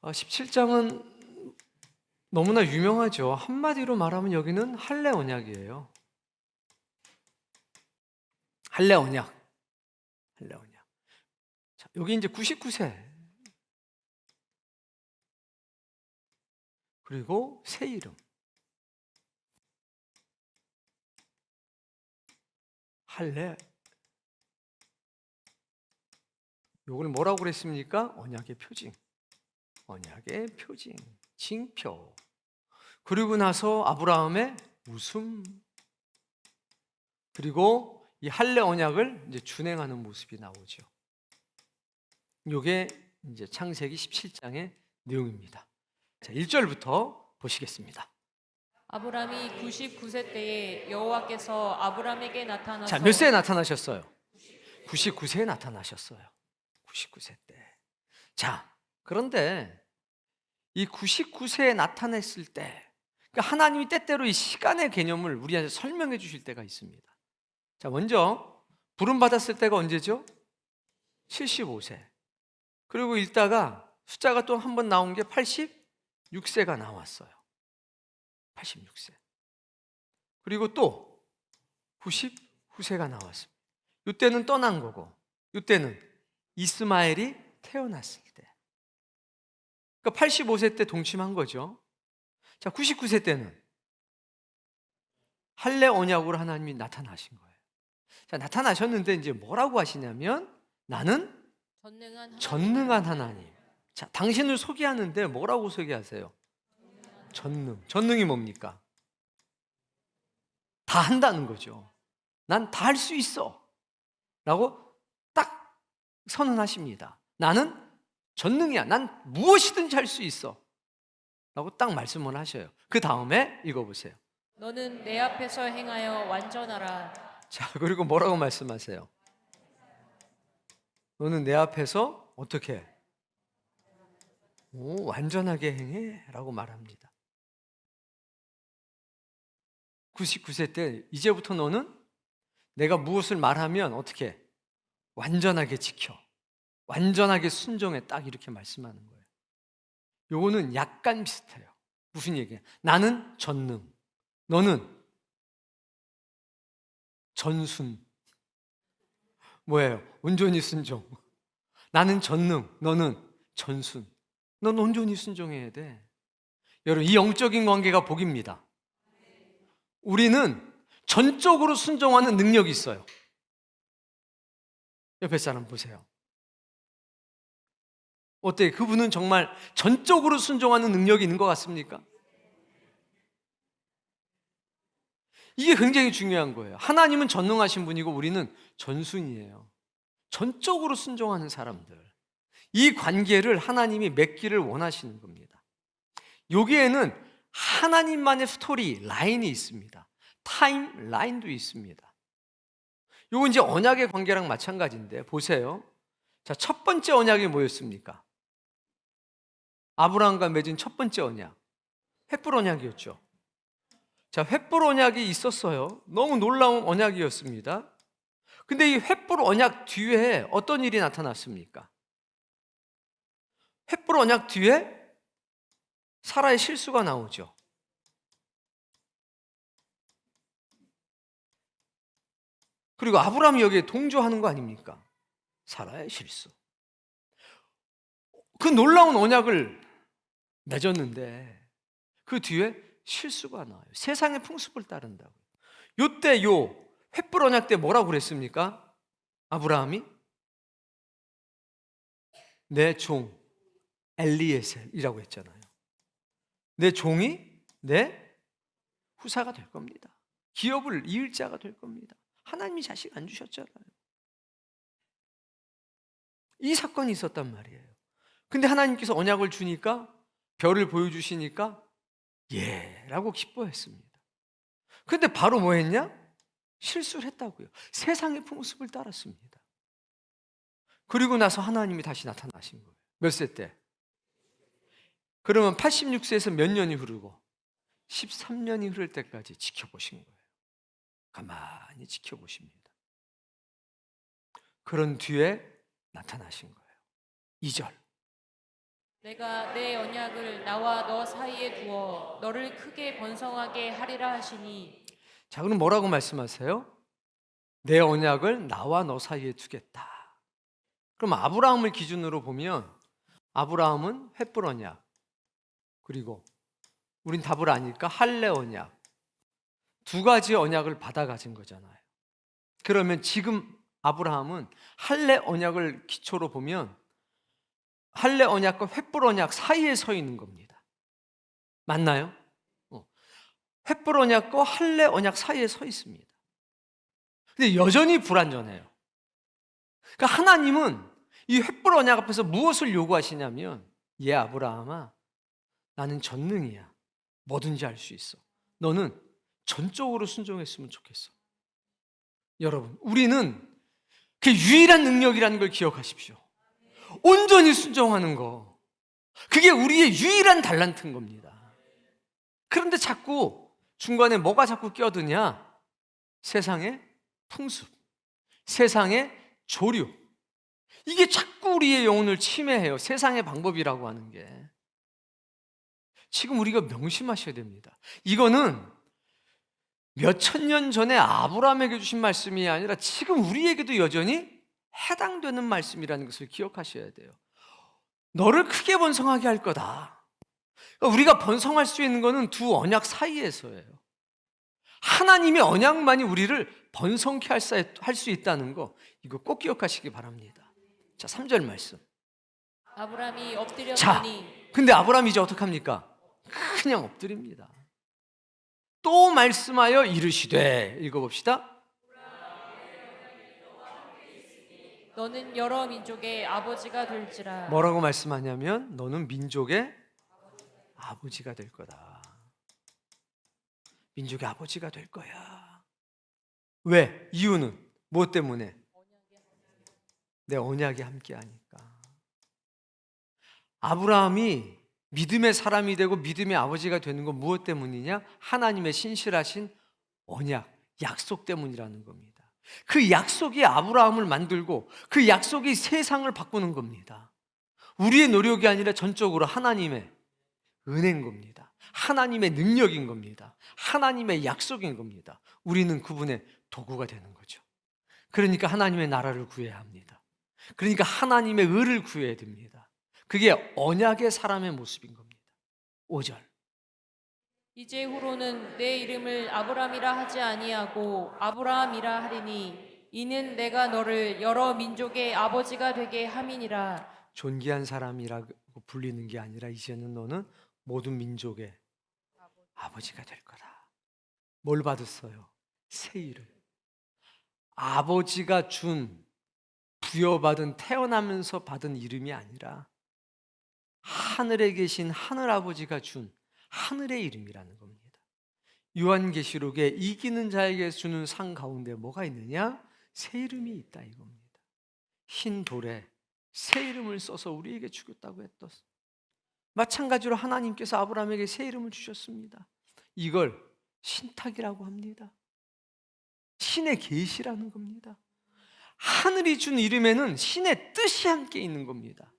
17장은 너무나 유명하죠. 한마디로 말하면 여기는 할례 언약이에요. 할례 언약. 할례 언약. 자, 여기 이제 99세. 그리고 새 이름. 할례. 요걸 뭐라고 그랬습니까? 언약의 표징. 언약의 표징. 징표. 그리고 나서 아브라함의 웃음. 그리고 이 할례 언약을 이제 준행하는 모습이 나오죠. 요게 이제 창세기 17장의 내용입니다. 자, 1절부터 보시겠습니다. 아브람이 99세 때에 여호와께서 아브람에게 나타나서 자, 몇 세에 나타나셨어요? 99세에 나타나셨어요. 99세 때. 자, 그런데 이 99세에 나타났을 때, 그러니까 하나님이 때때로 이 시간의 개념을 우리한테 설명해 주실 때가 있습니다. 자, 먼저 부름 받았을 때가 언제죠? 75세. 그리고 읽다가 숫자가 또 한 번 나온 게 86세가 나왔어요. 86세. 그리고 또 99세가 나왔습니다. 이때는 떠난 거고, 이때는 이스마엘이 태어났을 때. 그러니까 85세 때 동침한 거죠. 자, 99세 때는 할례 언약으로 하나님이 나타나신 거예요. 자, 나타나셨는데 이제 뭐라고 하시냐면 나는 전능한 하나님. 자, 당신을 소개하는데 뭐라고 소개하세요? 전능. 전능이 뭡니까? 다 한다는 거죠. 난 다 할 수 있어. 라고 딱 선언하십니다. 나는 전능이야. 난 무엇이든지 할 수 있어. 라고 딱 말씀을 하셔요. 그 다음에 읽어보세요. 너는 내 앞에서 행하여 완전하라. 자, 그리고 뭐라고 말씀하세요? 너는 내 앞에서 어떻게 해? 완전하게 행해? 라고 말합니다. 99세 때 이제부터 너는 내가 무엇을 말하면 어떻게 해? 완전하게 지켜. 완전하게 순종해. 딱 이렇게 말씀하는 거예요. 요거는 약간 비슷해요. 무슨 얘기예요? 나는 전능. 너는 전순. 뭐예요? 온전히 순종. 나는 전능. 너는 전순. 넌 온전히 순종해야 돼. 여러분, 이 영적인 관계가 복입니다. 우리는 전적으로 순종하는 능력이 있어요. 옆에 사람 보세요. 어때요? 그분은 정말 전적으로 순종하는 능력이 있는 것 같습니까? 이게 굉장히 중요한 거예요. 하나님은 전능하신 분이고 우리는 전순이에요. 전적으로 순종하는 사람들. 이 관계를 하나님이 맺기를 원하시는 겁니다. 여기에는 하나님만의 스토리 라인이 있습니다. 타임 라인도 있습니다. 이거 이제 언약의 관계랑 마찬가지인데 보세요. 자, 첫 번째 언약이 뭐였습니까? 아브라함과 맺은 첫 번째 언약. 횃불 언약이었죠. 자, 횃불 언약이 있었어요. 너무 놀라운 언약이었습니다. 근데 이 횃불 언약 뒤에 어떤 일이 나타났습니까? 횃불 언약 뒤에 사라의 실수가 나오죠. 그리고 아브라함이 여기에 동조하는 거 아닙니까? 사라의 실수. 그 놀라운 언약을 맺었는데 그 뒤에 실수가 나와요. 세상의 풍습을 따른다고. 요때 요 횃불 언약 때 뭐라고 그랬습니까? 아브라함이 내 종 엘리에셀이라고 했잖아요. 내 종이 내 후사가 될 겁니다. 기업을 이을 자가 될 겁니다. 하나님이 자식 안 주셨잖아요. 이 사건이 있었단 말이에요. 근데 하나님께서 언약을 주니까 별을 보여주시니까 예 라고 기뻐했습니다. 근데 바로 뭐 했냐? 실수를 했다고요. 세상의 풍습을 따랐습니다. 그리고 나서 하나님이 다시 나타나신 거예요. 몇 세 때? 그러면 86세에서 몇 년이 흐르고 13년이 흐를 때까지 지켜보신 거예요. 가만히 지켜보십니다. 그런 뒤에 나타나신 거예요. 2절. 내가 내 언약을 나와 너 사이에 두어 너를 크게 번성하게 하리라 하시니 자, 그럼 뭐라고 말씀하세요? 내 언약을 나와 너 사이에 두겠다. 그럼 아브라함을 기준으로 보면 아브라함은 횃불 언약, 그리고 우린 답을 아니까 할례 언약, 두 가지 언약을 받아 가진 거잖아요. 그러면 지금 아브라함은 할례 언약을 기초로 보면 할례 언약과 횃불 언약 사이에 서 있는 겁니다. 맞나요? 횃불 언약과 할례 언약 사이에 서 있습니다. 근데 여전히 불완전해요. 그러니까 하나님은 이 횃불 언약 앞에서 무엇을 요구하시냐면, 얘 아브라함아, 나는 전능이야. 뭐든지 할 수 있어. 너는 전적으로 순종했으면 좋겠어. 여러분, 우리는 그 유일한 능력이라는 걸 기억하십시오. 온전히 순종하는 거. 그게 우리의 유일한 달란트인 겁니다. 그런데 자꾸 중간에 뭐가 자꾸 껴드냐? 세상의 풍습, 세상의 조류. 이게 자꾸 우리의 영혼을 침해해요. 세상의 방법이라고 하는 게. 지금 우리가 명심하셔야 됩니다. 이거는 몇천 년 전에 아브라함에게 주신 말씀이 아니라 지금 우리에게도 여전히 해당되는 말씀이라는 것을 기억하셔야 돼요. 너를 크게 번성하게 할 거다. 그러니까 우리가 번성할 수 있는 것은 두 언약 사이에서예요. 하나님의 언약만이 우리를 번성케 할 수 있다는 거, 이거 꼭 기억하시기 바랍니다. 자, 3절 말씀. 아브라함이 자, 엎드렸더니 근데 아브라함이 이제 어떡합니까? 그냥 엎드립니다. 또 말씀하여 이르시되, 읽어봅시다. 너는 여러 민족의 아버지가 될지라. 뭐라고 말씀하냐면 너는 민족의 아버지가 될 거다. 민족의 아버지가 될 거야. 왜? 이유는 무엇 때문에? 내 언약이 함께 하니까. 아브라함이 믿음의 사람이 되고 믿음의 아버지가 되는 건 무엇 때문이냐? 하나님의 신실하신 언약, 약속 때문이라는 겁니다. 그 약속이 아브라함을 만들고 그 약속이 세상을 바꾸는 겁니다. 우리의 노력이 아니라 전적으로 하나님의 은혜인 겁니다. 하나님의 능력인 겁니다. 하나님의 약속인 겁니다. 우리는 그분의 도구가 되는 거죠. 그러니까 하나님의 나라를 구해야 합니다. 그러니까 하나님의 의를 구해야 됩니다. 그게 언약의 사람의 모습인 겁니다. 5절. 이제 후로는 내 이름을 아브라함이라 하지 아니하고 아브라함이라 하리니 이는 내가 너를 여러 민족의 아버지가 되게 함이니라. 존귀한 사람이라고 불리는 게 아니라 이제는 너는 모든 민족의 아버지가 될 거다. 뭘 받았어요? 새 이름. 아버지가 준, 부여받은, 태어나면서 받은 이름이 아니라 하늘에 계신 하늘아버지가 준 하늘의 이름이라는 겁니다. 요한계시록에 이기는 자에게 주는 상 가운데 뭐가 있느냐? 새 이름이 있다 이겁니다. 흰 돌에 새 이름을 써서 우리에게 주겠다고 했던, 마찬가지로 하나님께서 아브라함에게 새 이름을 주셨습니다. 이걸 신탁이라고 합니다. 신의 계시라는 겁니다. 하늘이 준 이름에는 신의 뜻이 함께 있는 겁니다.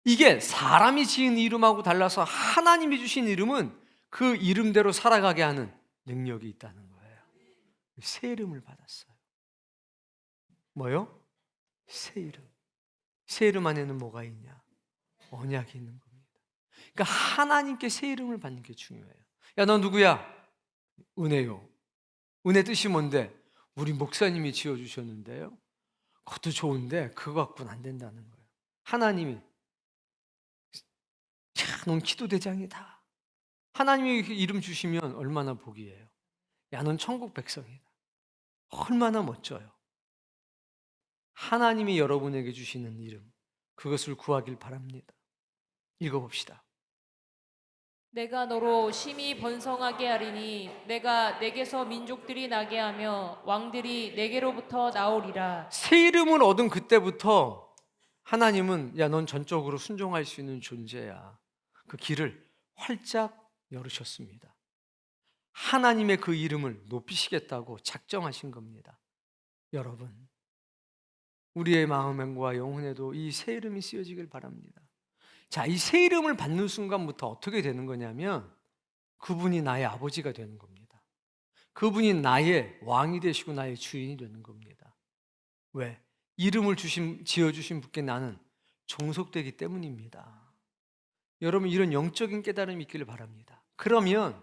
이게 사람이 지은 이름하고 달라서 하나님이 주신 이름은 그 이름대로 살아가게 하는 능력이 있다는 거예요. 새 이름을 받았어요. 뭐요? 새 이름. 새 이름 안에는 뭐가 있냐? 언약이 있는 겁니다. 그러니까 하나님께 새 이름을 받는 게 중요해요. 야, 너 누구야? 은혜요. 은혜 뜻이 뭔데? 우리 목사님이 지어주셨는데요. 그것도 좋은데 그거 갖고는 안 된다는 거예요. 하나님이, 야, 넌 기도대장이다. 하나님이 이름 주시면 얼마나 복이에요. 야, 넌 천국 백성이다. 얼마나 멋져요. 하나님이 여러분에게 주시는 이름, 그것을 구하길 바랍니다. 읽어봅시다. 내가 너로 심히 번성하게 하리니 내가 내게서 민족들이 나게 하며 왕들이 내게로부터 나오리라. 새 이름을 얻은 그때부터 하나님은, 야, 넌 전적으로 순종할 수 있는 존재야. 그 길을 활짝 열으셨습니다. 하나님의 그 이름을 높이시겠다고 작정하신 겁니다. 여러분, 우리의 마음과 영혼에도 이 새 이름이 쓰여지길 바랍니다. 자, 이 새 이름을 받는 순간부터 어떻게 되는 거냐면 그분이 나의 아버지가 되는 겁니다. 그분이 나의 왕이 되시고 나의 주인이 되는 겁니다. 왜? 이름을 지어주신 분께 나는 종속되기 때문입니다. 여러분, 이런 영적인 깨달음이 있기를 바랍니다. 그러면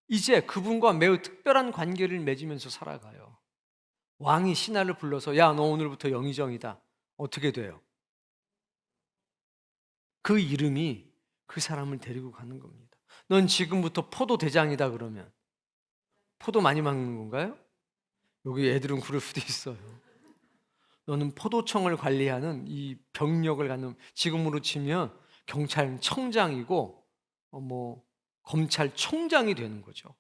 이제 그분과 매우 특별한 관계를 맺으면서 살아가요. 왕이 신하를 불러서 야, 너 오늘부터 영의정이다. 어떻게 돼요? 그 이름이 그 사람을 데리고 가는 겁니다. 넌 지금부터 포도 대장이다 그러면 포도 많이 먹는 건가요? 여기 애들은 그럴 수도 있어요. 너는 포도청을 관리하는 이 병력을 갖는, 지금으로 치면 경찰청장이고 검찰총장이 되는 거죠.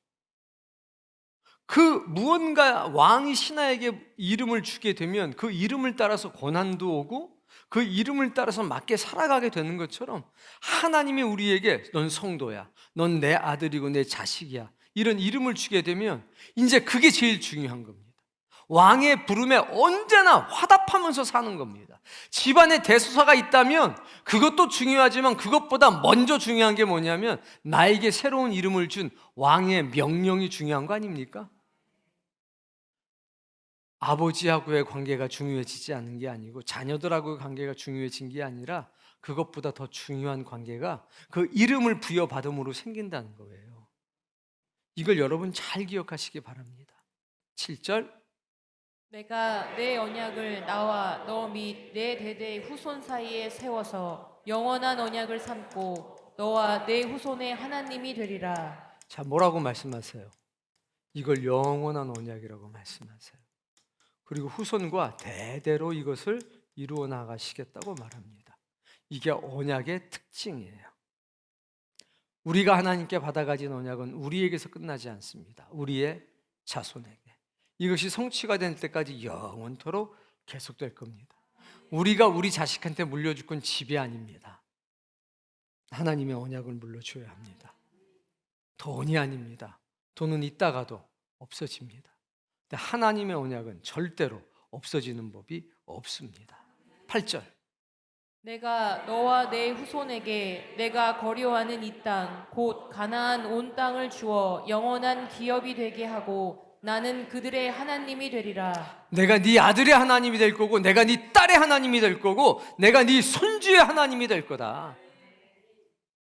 그 무언가 왕이 신하에게 이름을 주게 되면 그 이름을 따라서 고난도 오고 그 이름을 따라서 맞게 살아가게 되는 것처럼 하나님이 우리에게 넌 성도야, 넌 내 아들이고 내 자식이야, 이런 이름을 주게 되면 이제 그게 제일 중요한 겁니다. 왕의 부름에 언제나 화답하면서 사는 겁니다. 집안에 대소사가 있다면 그것도 중요하지만 그것보다 먼저 중요한 게 뭐냐면 나에게 새로운 이름을 준 왕의 명령이 중요한 거 아닙니까? 아버지하고의 관계가 중요해지지 않은 게 아니고 자녀들하고의 관계가 중요해진 게 아니라 그것보다 더 중요한 관계가 그 이름을 부여받음으로 생긴다는 거예요. 이걸 여러분 잘 기억하시기 바랍니다. 7절, 내가 내 언약을 나와 너 및 내 대대의 후손 사이에 세워서 영원한 언약을 삼고 너와 내 후손의 하나님이 되리라. 자, 뭐라고 말씀하세요? 이걸 영원한 언약이라고 말씀하세요. 그리고 후손과 대대로 이것을 이루어 나가시겠다고 말합니다. 이게 언약의 특징이에요. 우리가 하나님께 받아가진 언약은 우리에게서 끝나지 않습니다. 우리의 자손에게. 이것이 성취가 될 때까지 영원토록 계속될 겁니다. 우리가 우리 자식한테 물려줄 건 집이 아닙니다. 하나님의 언약을 물려줘야 합니다. 돈이 아닙니다. 돈은 있다가도 없어집니다. 근데 하나님의 언약은 절대로 없어지는 법이 없습니다. 8절, 내가 너와 내 후손에게 내가 거류하는 이 땅 곧 가나안 온 땅을 주어 영원한 기업이 되게 하고 나는 그들의 하나님이 되리라. 내가 네 아들의 하나님이 될 거고 내가 네 딸의 하나님이 될 거고 내가 네 손주의 하나님이 될 거다.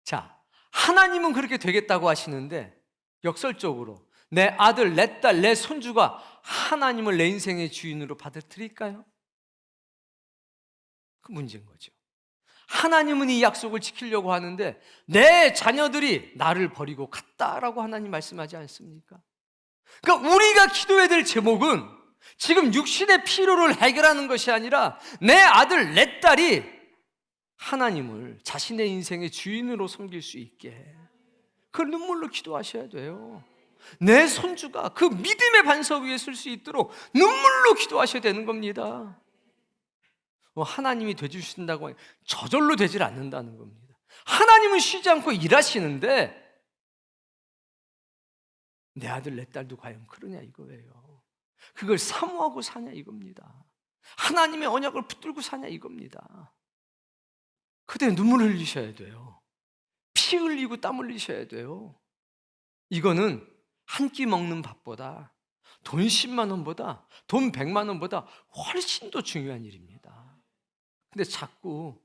자, 하나님은 그렇게 되겠다고 하시는데 역설적으로 내 아들, 내 딸, 내 손주가 하나님을 내 인생의 주인으로 받아들일까요? 그 문제인 거죠. 하나님은 이 약속을 지키려고 하는데 내 자녀들이 나를 버리고 갔다라고 하나님 말씀하지 않습니까? 그러니까 우리가 기도해야 될 제목은 지금 육신의 필요를 해결하는 것이 아니라 내 아들, 내 딸이 하나님을 자신의 인생의 주인으로 섬길 수 있게 그 눈물로 기도하셔야 돼요. 내 손주가 그 믿음의 반석 위에 설 수 있도록 눈물로 기도하셔야 되는 겁니다. 하나님이 되주신다고 저절로 되질 않는다는 겁니다. 하나님은 쉬지 않고 일하시는데 내 아들 내 딸도 과연 그러냐 이거예요. 그걸 사모하고 사냐 이겁니다. 하나님의 언약을 붙들고 사냐 이겁니다. 그때 눈물 흘리셔야 돼요. 피 흘리고 땀 흘리셔야 돼요. 이거는 한 끼 먹는 밥보다 돈 10만 원보다 돈 100만 원보다 훨씬 더 중요한 일입니다. 근데 자꾸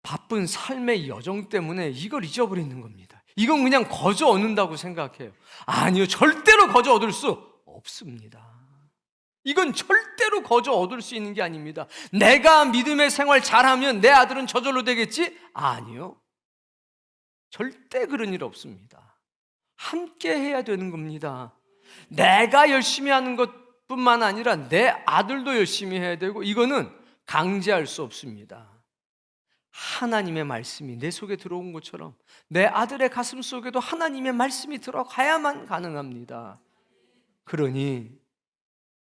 바쁜 삶의 여정 때문에 이걸 잊어버리는 겁니다. 이건 그냥 거저 얻는다고 생각해요. 아니요, 절대로 거저 얻을 수 없습니다. 이건 절대로 거저 얻을 수 있는 게 아닙니다. 내가 믿음의 생활 잘하면 내 아들은 저절로 되겠지? 아니요, 절대 그런 일 없습니다. 함께 해야 되는 겁니다. 내가 열심히 하는 것뿐만 아니라 내 아들도 열심히 해야 되고 이거는 강제할 수 없습니다. 하나님의 말씀이 내 속에 들어온 것처럼 내 아들의 가슴 속에도 하나님의 말씀이 들어가야만 가능합니다. 그러니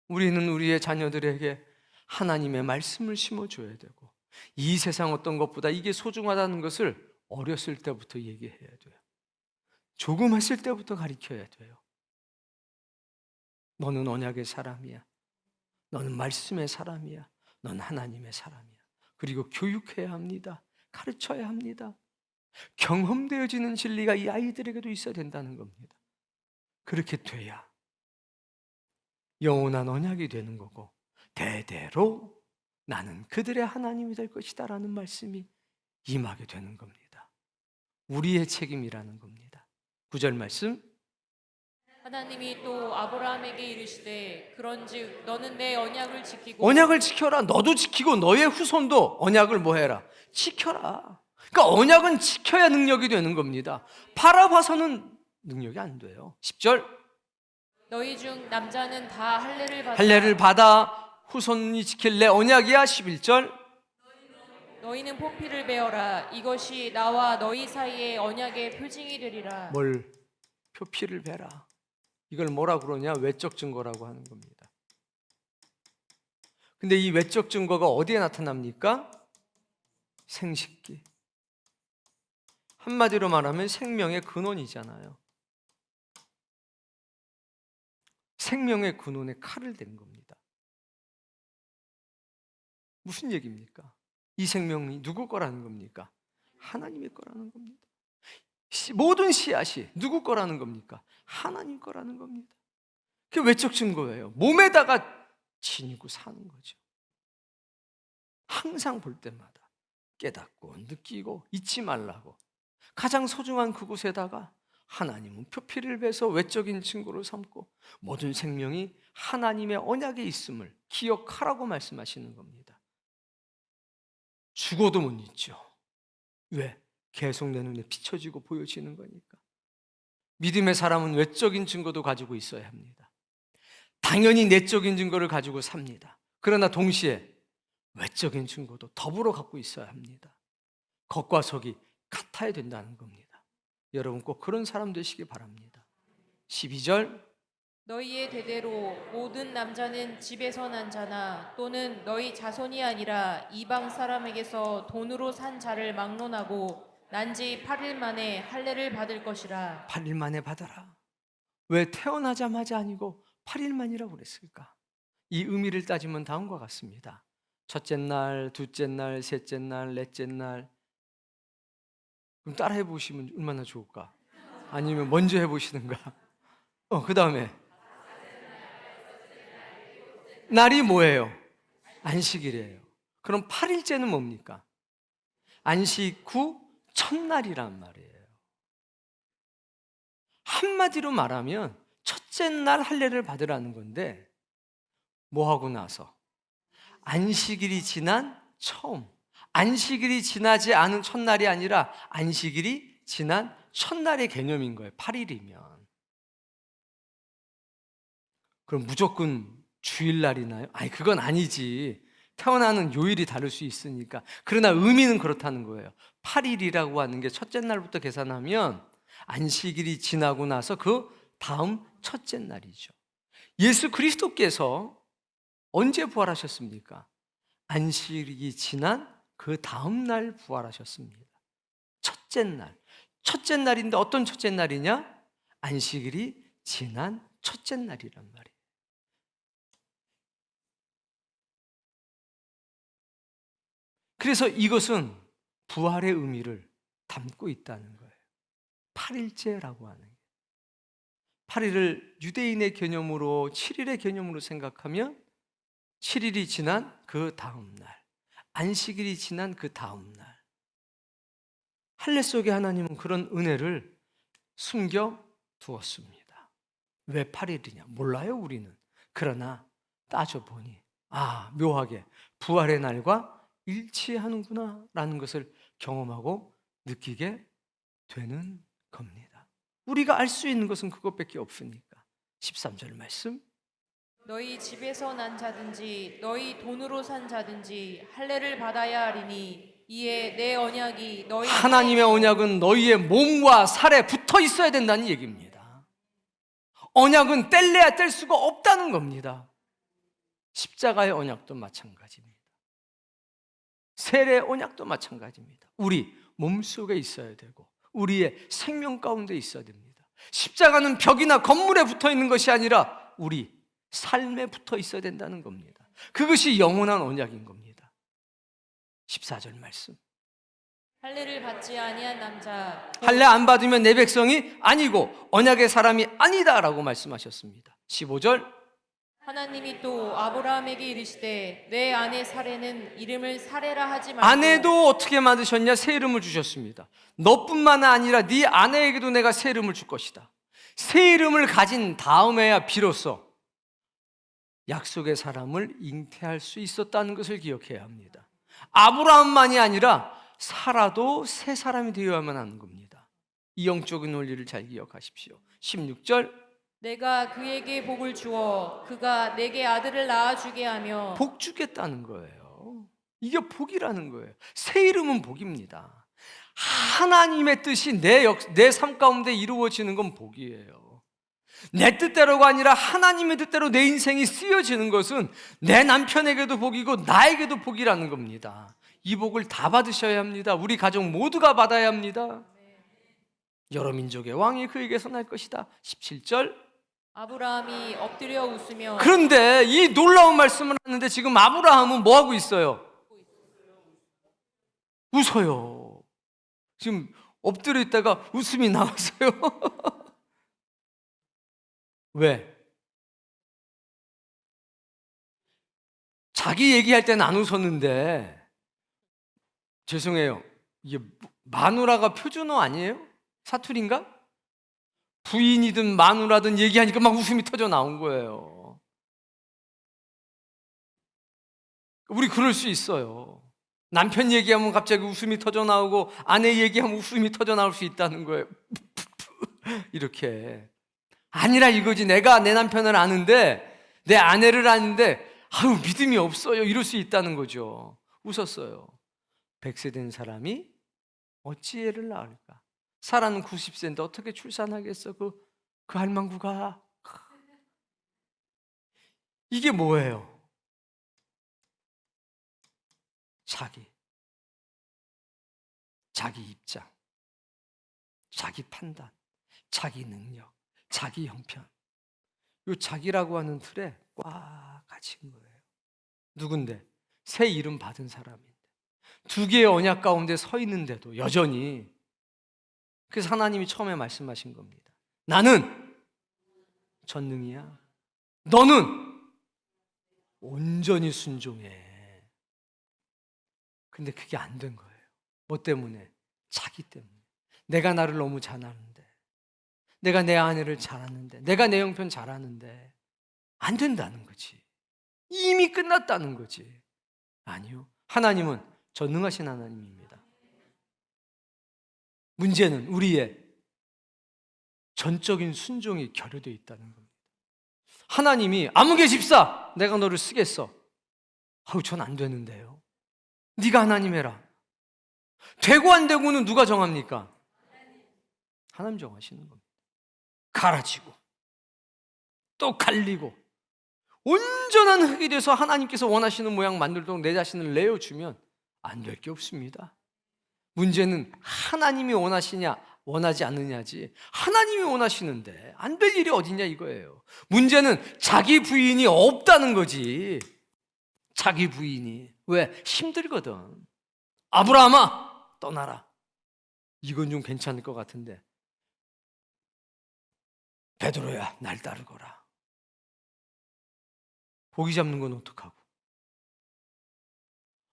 우리는 우리의 자녀들에게 하나님의 말씀을 심어줘야 되고 이 세상 어떤 것보다 이게 소중하다는 것을 어렸을 때부터 얘기해야 돼요. 조금 했을 때부터 가르쳐야 돼요. 너는 언약의 사람이야. 너는 말씀의 사람이야. 넌 하나님의 사람이야. 그리고 교육해야 합니다. 가르쳐야 합니다. 경험되어지는 진리가 이 아이들에게도 있어야 된다는 겁니다. 그렇게 돼야 영원한 언약이 되는 거고 대대로 나는 그들의 하나님이 될 것이다 라는 말씀이 임하게 되는 겁니다. 우리의 책임이라는 겁니다. 9절 말씀, 하나님이 또 아브라함에게 이르시되 그런즉 너는 내 언약을 지키고 언약을 지켜라. 너도 지키고 너의 후손도 언약을 뭐 해라? 지켜라. 그러니까 언약은 지켜야 능력이 되는 겁니다. 바라봐서는 능력이 안 돼요. 10절, 너희 중 남자는 다 할례를 받아 할례를 받아 후손이 지킬 내 언약이야. 11절, 너희는 포피를 베어라. 이것이 나와 너희 사이의 언약의 표징이 되리라. 뭘 표피를 베라. 이걸 뭐라 그러냐? 외적 증거라고 하는 겁니다. 근데 이 외적 증거가 어디에 나타납니까? 생식기. 한마디로 말하면 생명의 근원이잖아요. 생명의 근원에 칼을 댄 겁니다. 무슨 얘기입니까? 이 생명이 누구 거라는 겁니까? 하나님의 거라는 겁니다. 모든 씨앗이 누구 거라는 겁니까? 하나님 거라는 겁니다. 그게 외적 증거예요. 몸에다가 지니고 사는 거죠. 항상 볼 때마다 깨닫고 느끼고 잊지 말라고 가장 소중한 그곳에다가 하나님은 표피를 베서 외적인 증거로 삼고 모든 생명이 하나님의 언약에 있음을 기억하라고 말씀하시는 겁니다. 죽어도 못 잊죠. 왜? 계속 내 눈에 비춰지고 보여지는 거니까. 믿음의 사람은 외적인 증거도 가지고 있어야 합니다. 당연히 내적인 증거를 가지고 삽니다. 그러나 동시에 외적인 증거도 더불어 갖고 있어야 합니다. 겉과 속이 같아야 된다는 겁니다. 여러분 꼭 그런 사람 되시기 바랍니다. 12절, 너희의 대대로 모든 남자는 집에서 난 자나 또는 너희 자손이 아니라 이방 사람에게서 돈으로 산 자를 막론하고 난지 8일 만에 할례를 받을 것이라. 8일 만에 받아라. 왜 태어나자마자 아니고 8일 만이라고 그랬을까? 이 의미를 따지면 다음과 같습니다. 첫째 날, 둘째 날, 셋째 날, 넷째 날. 그럼 따라 해보시면 얼마나 좋을까? 아니면 먼저 해보시는가? 그 다음에 날이 뭐예요? 안식일이에요. 그럼 8일째는 뭡니까? 안식 후 첫날이란 말이에요. 한마디로 말하면 첫째 날 할례를 받으라는 건데 뭐 하고 나서? 안식일이 지난 처음, 안식일이 지나지 않은 첫날이 아니라 안식일이 지난 첫날의 개념인 거예요. 8일이면. 그럼 무조건 주일날이나요? 아니 그건 아니지. 태어나는 요일이 다를 수 있으니까. 그러나 의미는 그렇다는 거예요. 8일이라고 하는 게 첫째 날부터 계산하면 안식일이 지나고 나서 그 다음 첫째 날이죠. 예수 그리스도께서 언제 부활하셨습니까? 안식일이 지난 그 다음 날 부활하셨습니다. 첫째 날. 첫째 날인데 어떤 첫째 날이냐? 안식일이 지난 첫째 날이란 말이에요. 그래서 이것은 부활의 의미를 담고 있다는 거예요. 8일째라고 하는 게. 8일을 유대인의 개념으로 7일의 개념으로 생각하면 7일이 지난 그 다음 날, 안식일이 지난 그 다음 날. 할례 속에 하나님은 그런 은혜를 숨겨 두었습니다. 왜 8일이냐? 몰라요, 우리는. 그러나 따져보니 묘하게 부활의 날과 일치하는구나 라는 것을 경험하고 느끼게 되는 겁니다. 우리가 알 수 있는 것은 그것밖에 없으니까. 13절 말씀, 너희 집에서 난 자든지 너희 돈으로 산 자든지 할례를 받아야 하리니 이에 내 언약이 너희 하나님의 언약은 너희의 몸과 살에 붙어 있어야 된다는 얘기입니다. 언약은 뗄래야 뗄 수가 없다는 겁니다. 십자가의 언약도 마찬가지입니다. 세례의 언약도 마찬가지입니다. 우리 몸속에 있어야 되고 우리의 생명 가운데 있어야 됩니다. 십자가는 벽이나 건물에 붙어 있는 것이 아니라 우리 삶에 붙어 있어야 된다는 겁니다. 그것이 영원한 언약인 겁니다. 14절 말씀, 할례를 받지 아니한 남자 할례 안 받으면 내 백성이 아니고 언약의 사람이 아니다라고 말씀하셨습니다. 15절 하나님이 또 아브라함에게 이르시되 내 아내 사레는 이름을 사레라 하지 말고 아내도 어떻게 만드셨냐? 새 이름을 주셨습니다. 너뿐만 아니라 네 아내에게도 내가 새 이름을 줄 것이다. 새 이름을 가진 다음에야 비로소 약속의 사람을 잉태할 수 있었다는 것을 기억해야 합니다. 아브라함만이 아니라 사라도 새 사람이 되어야만 하는 겁니다. 이 영적인 원리를 잘 기억하십시오. 16절 내가 그에게 복을 주어 그가 내게 아들을 낳아주게 하며 복 주겠다는 거예요. 이게 복이라는 거예요. 새 이름은 복입니다. 하나님의 뜻이 내 삶 가운데 이루어지는 건 복이에요. 내 뜻대로가 아니라 하나님의 뜻대로 내 인생이 쓰여지는 것은 내 남편에게도 복이고 나에게도 복이라는 겁니다. 이 복을 다 받으셔야 합니다. 우리 가족 모두가 받아야 합니다. 여러 민족의 왕이 그에게서 날 것이다. 17절 아브라함이 엎드려 웃으며 그런데 이 놀라운 말씀을 하는데 지금 아브라함은 뭐 하고 있어요? 웃어요. 지금 엎드려 있다가 웃음이 나왔어요. 왜? 자기 얘기할 때는 안 웃었는데 죄송해요. 이게 마누라가 표준어 아니에요? 사투리인가? 부인이든 마누라든 얘기하니까 막 웃음이 터져 나온 거예요. 우리 그럴 수 있어요. 남편 얘기하면 갑자기 웃음이 터져 나오고 아내 얘기하면 웃음이 터져 나올 수 있다는 거예요. 이렇게. 아니라 이거지. 내가 내 남편을 아는데 내 아내를 아는데 아유 믿음이 없어요. 이럴 수 있다는 거죠. 웃었어요. 100세 된 사람이 어찌 애를 낳을까? 사라는 90세인데 어떻게 출산하겠어? 그 할망구가. 이게 뭐예요? 자기 입장, 자기 판단, 자기 능력, 자기 형편. 이 자기라고 하는 틀에 꽉 갇힌 거예요. 누군데? 새 이름 받은 사람인데 두 개의 언약 가운데 서 있는데도 여전히. 그래서 하나님이 처음에 말씀하신 겁니다. 나는 전능이야. 너는 온전히 순종해. 근데 그게 안 된 거예요. 뭐 때문에? 자기 때문에. 내가 나를 너무 잘 아는데, 내가 내 아내를 잘 아는데, 내가 내 형편 잘 아는데 안 된다는 거지. 이미 끝났다는 거지. 아니요. 하나님은 전능하신 하나님입니다. 문제는 우리의 전적인 순종이 결여되어 있다는 겁니다. 하나님이 아무개 집사 내가 너를 쓰겠어. 아우 전 안 되는데요. 네가 하나님 해라. 되고 안 되고는 누가 정합니까? 하나님 정하시는 겁니다. 갈아지고 또 갈리고 온전한 흙이 돼서 하나님께서 원하시는 모양 만들도록 내 자신을 내어주면 안 될 게 없습니다. 문제는 하나님이 원하시냐 원하지 않느냐지. 하나님이 원하시는데 안 될 일이 어딨냐 이거예요. 문제는 자기 부인이 없다는 거지. 자기 부인이. 왜? 힘들거든. 아브라함아 떠나라. 이건 좀 괜찮을 것 같은데 베드로야 날 따르거라. 고기 잡는 건 어떡하고.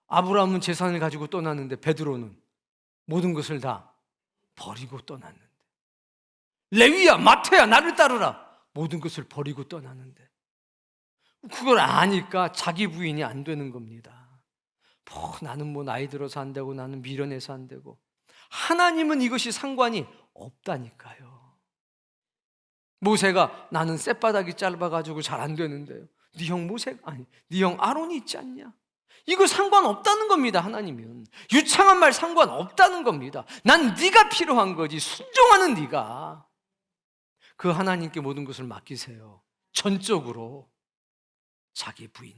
아브라함은 재산을 가지고 떠났는데 베드로는 모든 것을 다 버리고 떠났는데, 레위야 마태야 나를 따르라. 모든 것을 버리고 떠났는데 그걸 아니까 자기 부인이 안 되는 겁니다. 나는 뭐 나이 들어서 안 되고 나는 미련해서 안 되고. 하나님은 이것이 상관이 없다니까요. 모세가 나는 쌔바닥이 짧아가지고 잘 안 되는데요. 네 형 모세 아니 네 형 아론이 있지 않냐? 이거 상관없다는 겁니다. 하나님은 유창한 말 상관없다는 겁니다. 난 네가 필요한 거지. 순종하는 네가. 그 하나님께 모든 것을 맡기세요. 전적으로. 자기 부인.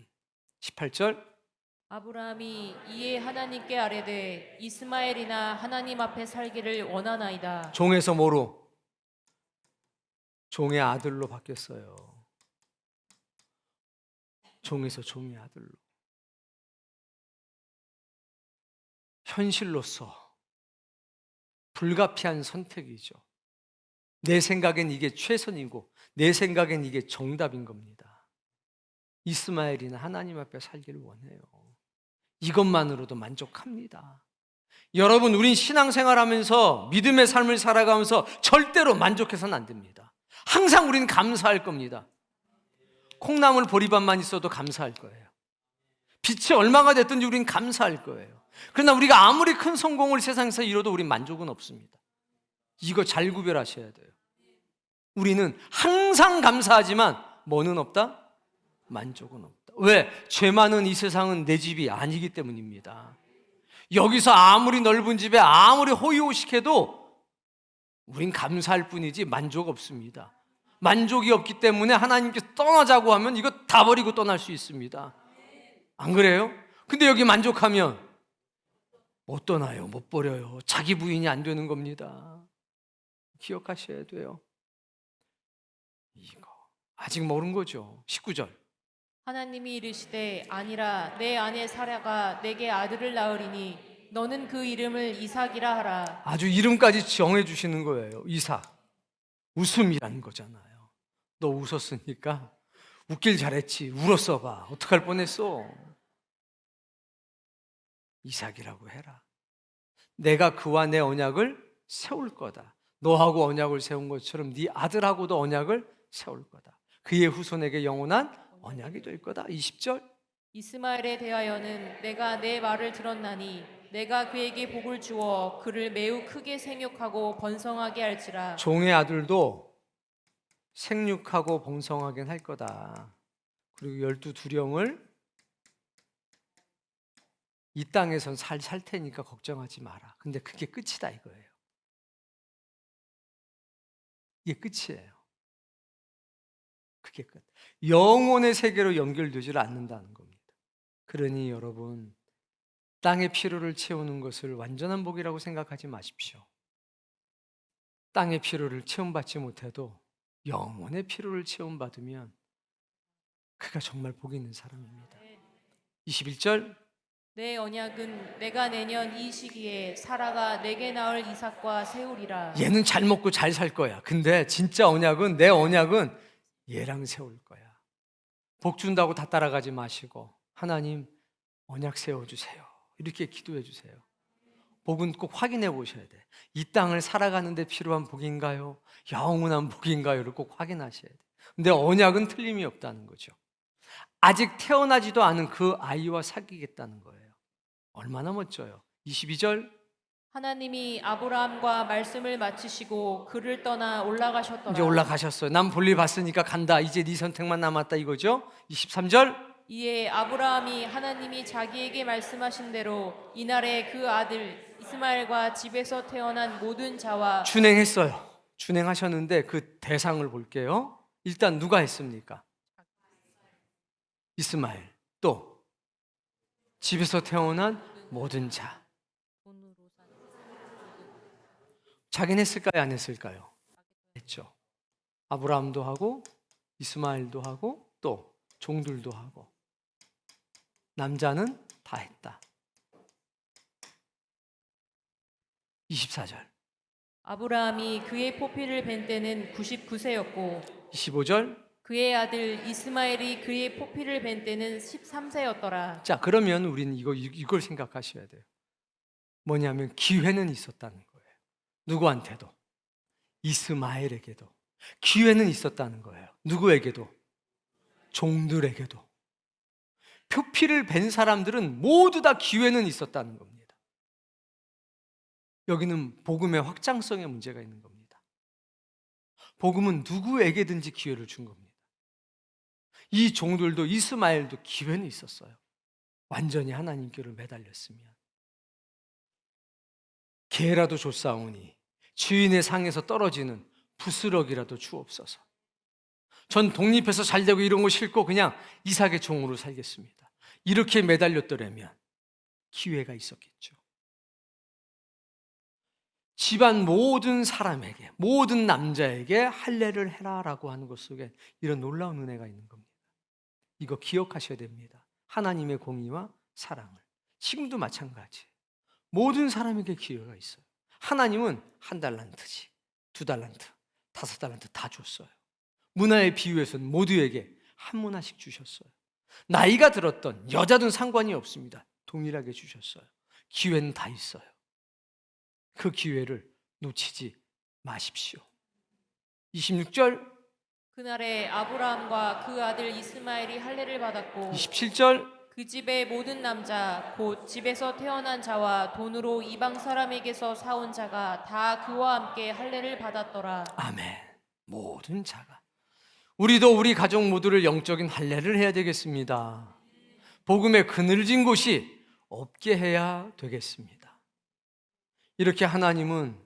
18절 아브라함이 이에 하나님께 아뢰되 이스마엘이나 하나님 앞에 살기를 원하나이다. 종에서 뭐로? 종의 아들로 바뀌었어요. 종에서 종의 아들로. 현실로서 불가피한 선택이죠. 내 생각엔 이게 최선이고 내 생각엔 이게 정답인 겁니다. 이스마엘이는 하나님 앞에 살기를 원해요. 이것만으로도 만족합니다. 여러분, 우린 신앙생활하면서 믿음의 삶을 살아가면서 절대로 만족해서는 안 됩니다. 항상 우린 감사할 겁니다. 콩나물 보리밥만 있어도 감사할 거예요. 빛이 얼마가 됐든지 우린 감사할 거예요. 그러나 우리가 아무리 큰 성공을 세상에서 이뤄도 우린 만족은 없습니다. 이거 잘 구별하셔야 돼요. 우리는 항상 감사하지만 뭐는 없다? 만족은 없다. 왜? 죄 많은 이 세상은 내 집이 아니기 때문입니다. 여기서 아무리 넓은 집에 아무리 호의호식해도 우린 감사할 뿐이지 만족 없습니다. 만족이 없기 때문에 하나님께서 떠나자고 하면 이거 다 버리고 떠날 수 있습니다. 안 그래요? 근데 여기 만족하면 못 떠나요, 못 버려요. 자기 부인이 안 되는 겁니다. 기억하셔야 돼요. 이거 아직 모른 거죠. 19절. 하나님이 이르시되 아니라 내 아내 사라가 내게 아들을 낳으리니 너는 그 이름을 이삭이라 하라. 아주 이름까지 정해 주시는 거예요. 이삭. 웃음이라는 거잖아요. 너 웃었으니까 웃길 잘했지. 울었어 봐. 어떡할 뻔했어. 이삭이라고 해라. 내가 그와 내 언약을 세울 거다. 너하고 언약을 세운 것처럼 네 아들하고도 언약을 세울 거다. 그의 후손에게 영원한 언약이 될 거다. 20절. 이스마엘에 대하여는 내가 내 말을 들었나니 내가 그에게 복을 주어 그를 매우 크게 생육하고 번성하게 할지라. 종의 아들도 생육하고 번성하게 할 거다. 그리고 12두령을 이 땅에선 살 테니까 걱정하지 마라. 근데 그게 끝이다 이거예요. 이게 끝이에요. 그게 끝. 영혼의 세계로 연결되질 않는다는 겁니다. 그러니 여러분, 땅의 필요를 채우는 것을 완전한 복이라고 생각하지 마십시오. 땅의 필요를 채움받지 못해도 영혼의 필요를 채움받으면 그가 정말 복이 있는 사람입니다. 21절. 내 언약은 내가 내년 이 시기에 사라가 내게 낳을 이삭과 세우리라. 얘는 잘 먹고 잘 살 거야. 근데 진짜 언약은, 내 언약은 얘랑 세울 거야. 복 준다고 다 따라가지 마시고 하나님 언약 세워주세요. 이렇게 기도해 주세요. 복은 꼭 확인해 보셔야 돼. 이 땅을 살아가는 데 필요한 복인가요? 영원한 복인가요?를 꼭 확인하셔야 돼. 근데 언약은 틀림이 없다는 거죠. 아직 태어나지도 않은 그 아이와 사귀겠다는 거예요. 얼마나 멋져요. 22절. 하나님이 아브라함과 말씀을 마치시고 그를 떠나 올라가셨더라. 이제 올라가셨어요. 남 볼일 봤으니까 간다. 이제 네 선택만 남았다 이거죠. 23절. 이에 아브라함이 하나님이 자기에게 말씀하신 대로 이날에 그 아들 이스마엘과 집에서 태어난 모든 자와 준행했어요. 준행하셨는데 그 대상을 볼게요. 일단 누가 했습니까? 이스마엘. 또 집에서 태어난 모든 자. 자기는 했을까요? 안 했을까요? 했죠. 아브라함도 하고 이스마엘도 하고 또 종들도 하고 남자는 다 했다. 24절. 아브라함이 그의 포피를 벤 때는 99세였고 25절. 그의 아들 이스마엘이 그의 포피를 벤 때는 13세였더라. 자, 그러면 우리는 이걸 생각하셔야 돼요. 뭐냐면 기회는 있었다는 거예요. 누구한테도, 이스마엘에게도 기회는 있었다는 거예요. 누구에게도, 종들에게도. 표피를 벤 사람들은 모두 다 기회는 있었다는 겁니다. 여기는 복음의 확장성의 문제가 있는 겁니다. 복음은 누구에게든지 기회를 준 겁니다. 이 종들도 이스마엘도 기회는 있었어요. 완전히 하나님께로 매달렸으면. 개라도 줬사오니 주인의 상에서 떨어지는 부스러기라도 주옵소서. 전 독립해서 잘 되고 이런 거 싫고 그냥 이삭의 종으로 살겠습니다. 이렇게 매달렸더라면 기회가 있었겠죠. 집안 모든 사람에게, 모든 남자에게 할례를 해라라고 하는 것 속에 이런 놀라운 은혜가 있는 겁니다. 이거 기억하셔야 됩니다. 하나님의 공의와 사랑을. 지금도 마찬가지. 모든 사람에게 기회가 있어요. 하나님은 1달란트지, 2달란트, 5달란트 다 줬어요. 문화에 비유해서는 모두에게 한 문화씩 주셨어요. 나이가 들었던 여자든 상관이 없습니다. 동일하게 주셨어요. 기회는 다 있어요. 그 기회를 놓치지 마십시오. 26절, 그날에 아브라함과 그 아들 이스마엘이 할례를 받았고 27절, 그 집의 모든 남자 곧 집에서 태어난 자와 돈으로 이방 사람에게서 사온 자가 다 그와 함께 할례를 받았더라. 아멘. 모든 자가. 우리도 우리 가족 모두를 영적인 할례를 해야 되겠습니다. 복음의 그늘진 곳이 없게 해야 되겠습니다. 이렇게 하나님은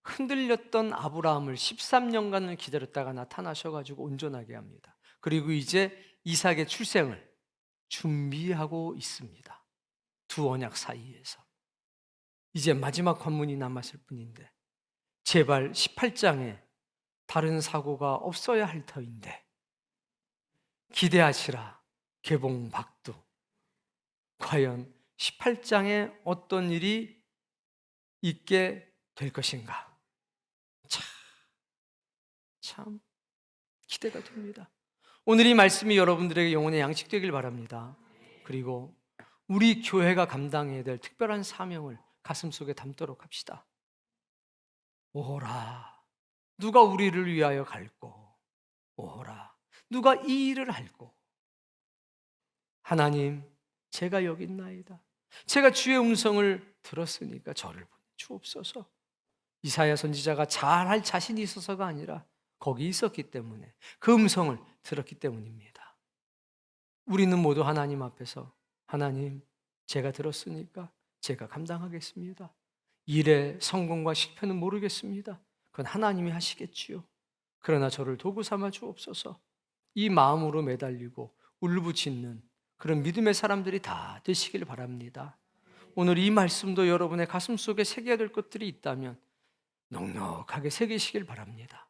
흔들렸던 아브라함을 13년간을 기다렸다가 나타나셔가지고 온전하게 합니다. 그리고 이제 이삭의 출생을 준비하고 있습니다. 두 언약 사이에서. 이제 마지막 관문이 남았을 뿐인데 제발 18장에 다른 사고가 없어야 할 터인데 기대하시라 개봉박두. 과연 18장에 어떤 일이 있게 될 것인가? 참 기대가 됩니다. 오늘 이 말씀이 여러분들에게 영혼의 양식되길 바랍니다. 그리고 우리 교회가 감당해야 될 특별한 사명을 가슴속에 담도록 합시다. 오호라, 누가 우리를 위하여 갈고, 오호라, 누가 이 일을 할고. 하나님, 제가 여기 있나이다. 제가 주의 음성을 들었으니까 저를 보내주옵소서. 이사야 선지자가 잘할 자신이 있어서가 아니라 거기 있었기 때문에, 그 음성을 들었기 때문입니다. 우리는 모두 하나님 앞에서 하나님, 제가 들었으니까 제가 감당하겠습니다. 일의 성공과 실패는 모르겠습니다. 그건 하나님이 하시겠지요. 그러나 저를 도구 삼아 주옵소서. 이 마음으로 매달리고 울부짖는 그런 믿음의 사람들이 다 되시길 바랍니다. 오늘 이 말씀도 여러분의 가슴 속에 새겨야 될 것들이 있다면 넉넉하게 새기시길 바랍니다.